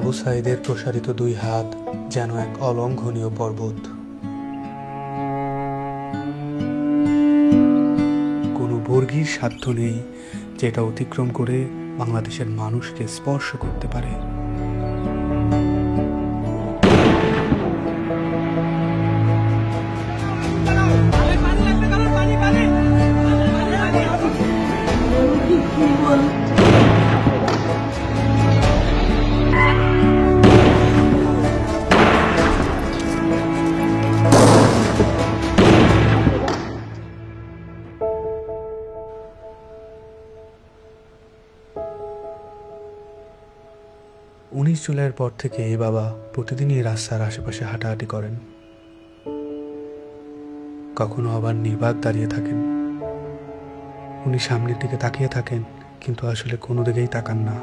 আবু সাঈদের প্রসারিত দুই হাত যেন এক অলঙ্ঘনীয় পর্বত। কোনো বর্গীর সাধ্য নেই যেটা অতিক্রম করে বাংলাদেশের মানুষকে স্পর্শ করতে পারে। জুলাইয়ের পর থেকে বাবা প্রতিদিনই রাস্তার আশেপাশে হাঁটাহাঁটি করেন। কখনো আবার নির্বাক দাঁড়িয়ে থাকেন। উনি সামনের দিকে তাকিয়ে থাকেন, কিন্তু আসলে কোনো দিকেই তাকান না।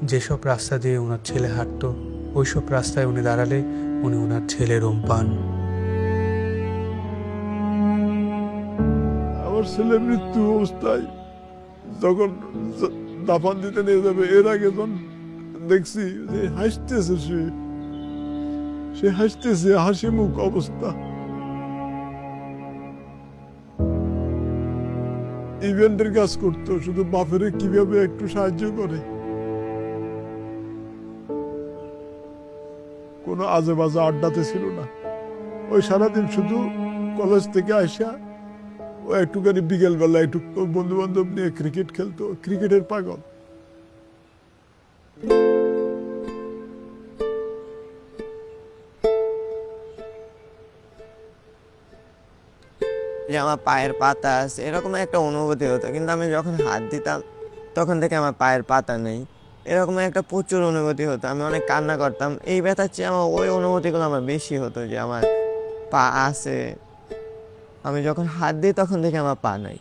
যেসব রাস্তা দিয়ে ওনার ছেলে হাঁটতো, ওইসব রাস্তায় উনি দাঁড়ালে উনি ওনার ছেলের রোম পান। আমার ছেলে মৃত্যু অবস্থায় যখন দাফন দিতে নিয়ে যাবে, এর আগে যখন দেখছি যে হাসতেছে, সে হাসতেছে, হাসি মুখ অবস্থা। ইভেন্টের কাজ করতো, শুধু বাপের কিভাবে একটু সাহায্য করে। কোনো আজে বাজে আড্ডাতে ছিল না। ওই সারাদিন শুধু কলেজ থেকে আসা, ও একটুখানি বিকেল বেলা একটু বন্ধু বান্ধব নিয়ে ক্রিকেট খেলতো, ক্রিকেটের পাগল। যে আমার পায়ের পাতা আছে, এরকম একটা অনুভূতি হতো। কিন্তু আমি যখন হাত দিতাম তখন থেকে আমার পায়ের পাতা নেই, এরকম একটা প্রচুর অনুভূতি হতো। আমি অনেক কান্না করতাম। এই ব্যথার চেয়ে আমার ওই অনুভূতিগুলো আমার বেশি হতো, যে আমার পা আছে। আমি যখন হাত দিই তখন থেকে আমার পা নাই।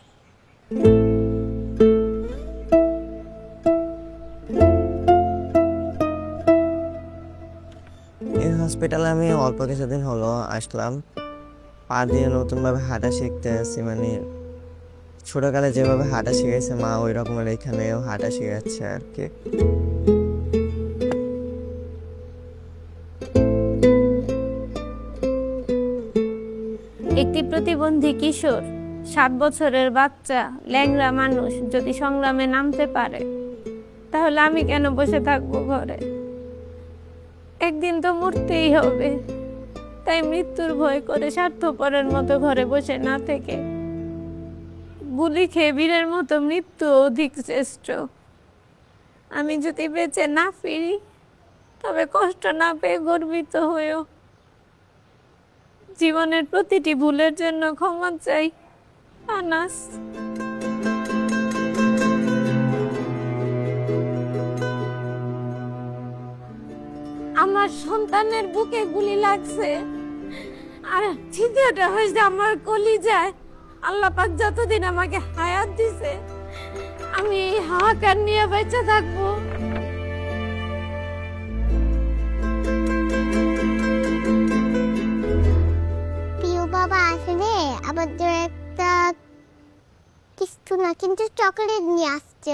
এই হসপিটালে আমি অল্প কিছুদিন হলো আসলাম। পা দিয়ে নতুনভাবে হাঁটা শিখতে আসছি। মানে ছোটকালে যেভাবে হাঁটা শিখেছে মা, ওই রকমের এখানেও হাঁটা শিখাচ্ছে আর কি। একটি প্রতিবন্ধী কিশোর, 7 বছরের বাচ্চা, ল্যাংড়া মানুষ যদি সংগ্রামে নামতে পারে, তাহলে আমি কেন বসে থাকবো ঘরে? একদিন তো মরতেই হবে। তাই মৃত্যুর ভয় করে স্বার্থপরের মতো ঘরে বসে না থেকে গুলি খেয়ে বীরের মতো মৃত্যু অধিক শ্রেষ্ঠ। আমি যদি বেঁচে না ফিরি, তবে কষ্ট না পেয়ে গর্বিত হয়েও জীবনের প্রতিটি ভুলের জন্য ক্ষমা চাই। আনাস। আমার সন্তানের বুকে গুলি লাগছে, আর ছিদ্রটা হয়েছে আমার কলিজায়। আল্লাহ পাক যতদিন আমাকে হায়াত দিছে, আমি এই হাহাকার নিয়ে বেঁচে থাকবো। প্রিয় বাবা আসলে আমাদের একটা কিছু না, কিন্তু চকলেট নিয়ে আসছে।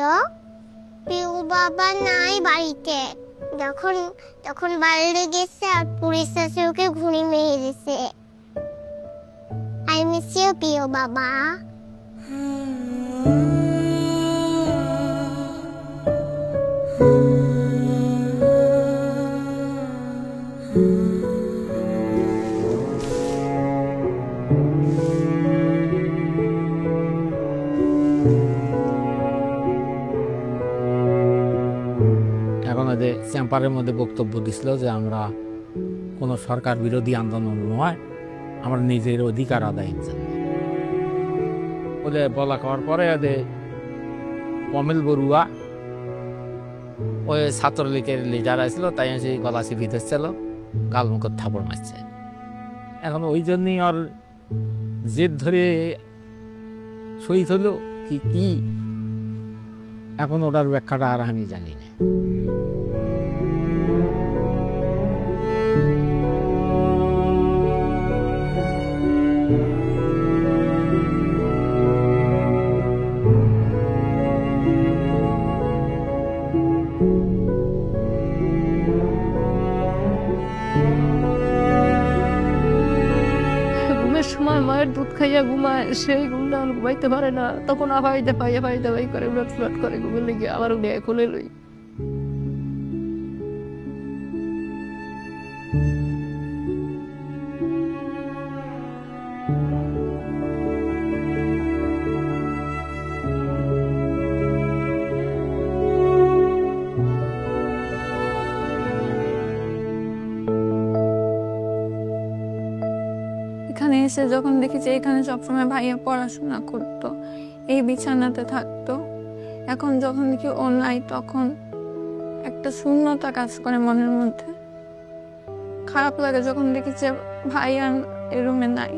প্রিয় বাবা নাই বাড়িতে। তখন বাইরে গেছে আর পুলিশ এসে ওকে ঘুড়ি মেরে দিয়েছে। আই মিস ইউ প্রিয় বাবা। চেম্বারের মধ্যে বক্তব্য দিছিল যে আমরা কোনো সরকার বিরোধী আন্দোলন নয়, আমরা নিজের অধিকার আদায়ের জন্য। ওদের বলা করার পরে ওদের কমিল বড়ুয়া ওই ছাত্রলীগের লিডার আসছিল, তাই সেই গলা চিপি ধরছিল, গালমুখের থাপড় মারছে। এখন ওই জন্যই ওর জেদ ধরে শহীদ হলো কি এখন ওটার ব্যাখ্যাটা আর আমি জানি না। আমার মায়ের দুধ খাইয়া ঘুমায়, সেই ঘুমটা ঘুমাইতে পারে না, তখন আবাইতে পাইয়া পাইতে পাই করে উলট ফুলট করে ঘুমের লেগে আবার উঠে খুলে লই। এখানে এসে যখন দেখি যে এখানে সবসময় ভাইয়া পড়াশোনা করতো, এই বিছানাতে থাকতো, এখন যখন দেখি ও নাই তখন একটা শূন্যতা কাজ করে মনের মধ্যে। খারাপ লাগে যখন দেখি যে ভাইয়া এই রুমে নাই।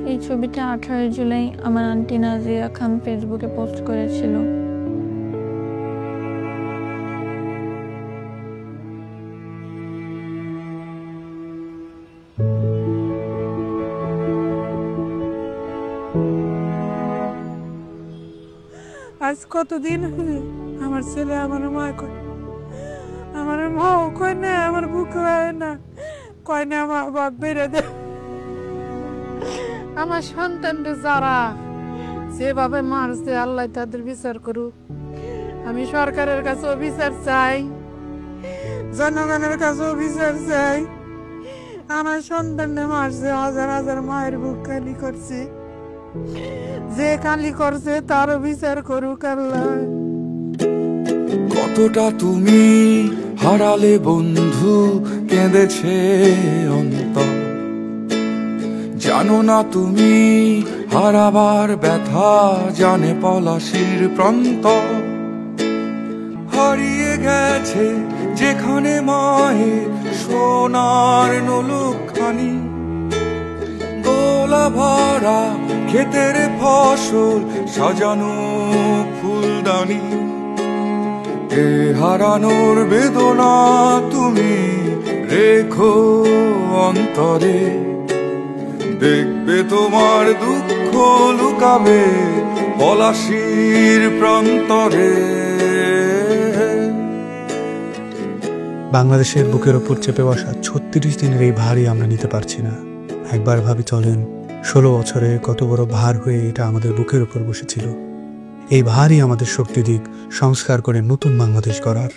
এই ছবিটা 18 জুলাই আমার আন্টি নাজিয়া খান ফেসবুকে পোস্ট করেছিল। আজ কতদিন আমার ছেলে আমার মা কয়, আমার মাও কয় না, আমার বুক হয় না, কয় না আমার বাপ বেড়ে দে। আমার সন্তানটা যারা যেভাবে মারছে আল্লাহ তাদের বিচার করুক। আমি সরকারের কাছেও বিচার চাই, জনগণের কাছেও বিচার চাই। আমার সন্তানটা মারছে, হাজার হাজার মায়ের বুক খালি করছে, যে খালি করছে তারও বিচার করুক আল্লাহ। কতটা তুমি হারালে বন্ধু, কেঁদেছে অন্তর, জানো না তুমি হারাবার ব্যথা, জানে পলাশির প্রান্ত। হারিয়ে গেছে যেখানে মায়ের সোনার নলুকখানি, দোলা ভরা ক্ষেতের ফসল, সাজানো ফুলদানি। এ হারানোর বেদনা তুমি রেখো অন্তরে, দেখবে তোমার দুঃখ লুকাবে পলাশির প্রান্তরে। বাংলাদেশের বুকের ওপর চেপে বসা 36 দিনের এই ভারই আমরা নিতে পারছি না। একবার ভাবি চলেন 16 বছরে কত বড় ভার হয়ে এটা আমাদের বুকের ওপর বসেছিল। এই ভারই আমাদের শক্তি দিক সংস্কার করে নতুন বাংলাদেশ গড়ার।